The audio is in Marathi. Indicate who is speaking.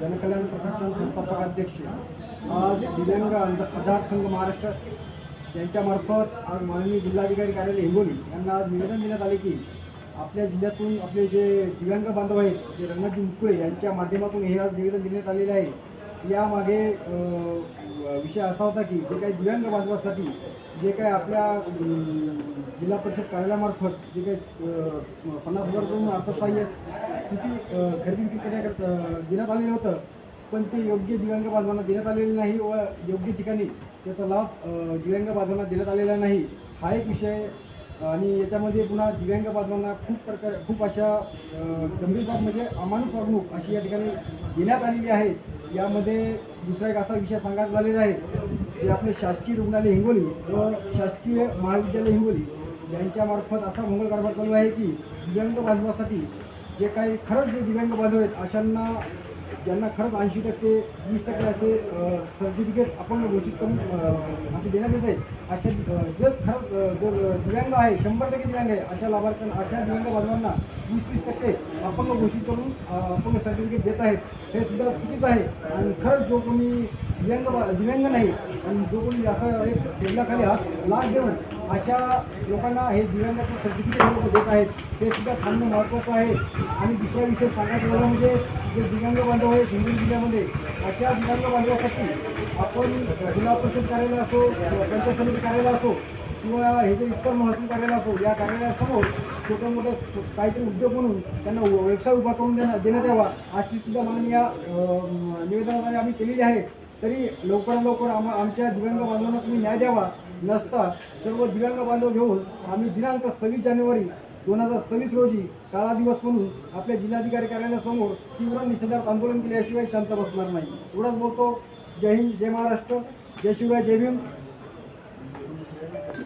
Speaker 1: जनकल्याण प्रतिष्ठान संस्थापक अध्यक्ष आज दिव्यांग आधार संघ महाराष्ट्र यांच्यामार्फत आज माननीय जिल्हाधिकारी कार्यालय हिंगोली यांना आज निवेदन देण्यात आले की आपल्या जिल्ह्यातून आपले जे दिव्यांग बांधव आहेत जे रंगाजी मुकुळे यांच्या माध्यमातून हे आज निवेदन देण्यात आलेले आहे. यामागे विषय असा होता की जे काही दिव्यांग बांधवांसाठी जे काही आपल्या जिल्हा परिषद कार्यालयामार्फत जे काही 50,000 रुपये अर्थसहाय्य स्थिती खरेदी करण्याकरता देण्यात आलेलं होतं, पण ते योग्य दिव्यांग बांधवांना देण्यात आलेले नाही व योग्य ठिकाणी त्याचा लाभ दिव्यांग बांधवांना देण्यात आलेला नाही. हा एक विषय आणि याच्यामध्ये पुन्हा दिव्यांग बांधवांना खूप अशा गंभीर बाब म्हणजे अमानुष वागणूक अशी या ठिकाणी देण्यात आलेली आहे. यामध्ये दुसरा एक असा विषय सांगण्यात आलेला आहे जे आपले शासकीय रुग्णालय हिंगोली व शासकीय महाविद्यालय हिंगोली यांच्यामार्फत असा मंगल कारभार चालू आहे की दिव्यांग बांधवासाठी जे काही खरंच जे दिव्यांग बांधव आहेत अशांना ज्यांना खरंच 80%, 20% असे सर्टिफिकेट आपण घोषित करून असे देण्यात येत आहे. अशा जे खरंच जो दिव्यांग आहे 100% दिव्यांग आहे अशा लाभार्थ्यांना अशा दिव्यांग बांधवांना 20% अपंग घोषित करून अपंग सर्टिफिकेट देत आहेत. हे सुद्धा चुकीचं आहे. आणि खरंच जो कोणी दिव्यांग नाही आणि जो कोणी असा एक टेबलाखाली हात लाच देऊन अशा लोकांना हे दिव्यांगाचं सर्टिफिकेट लोक देत आहेत ते सुद्धा थांबणं महत्त्वाचं आहे. आणि दुसरा विषय सांगायचं झालं म्हणजे जे दिव्यांग बांधव आहेत हिंगोली जिल्ह्यामध्ये अशा दिव्यांग बांधवासाठी आपण जिल्हा परिषद कार्यालय असो, पंचायत समिती कार्यालय असो किंवा हे जे इतर महसूल कार्यालय असो या कार्यालयासमोर छोटे मोठे काहीतरी उद्योग म्हणून त्यांना व्यवसाय उभा करून देण्यात यावा अशी सुद्धा मागणी या निवेदनाद्वारे आम्ही केलेली आहे. तरी लवकरात लवकर आमच्या दिव्यांग बांधवांना तुम्ही न्याय द्यावा. नसता सर्व दिव्यांग बांधव घेऊन आम्ही दिनांक 26 जानेवारी 2026 रोजी काळा दिवस म्हणून आपल्या जिल्हाधिकारी कार्यालयासमोर तीव्र निषेधार्थ आंदोलन केल्याशिवाय शांत बसणार नाही. एवढंच बोलतो. जय हिंद, जय महाराष्ट्र, जय शिवराय, जय भीम.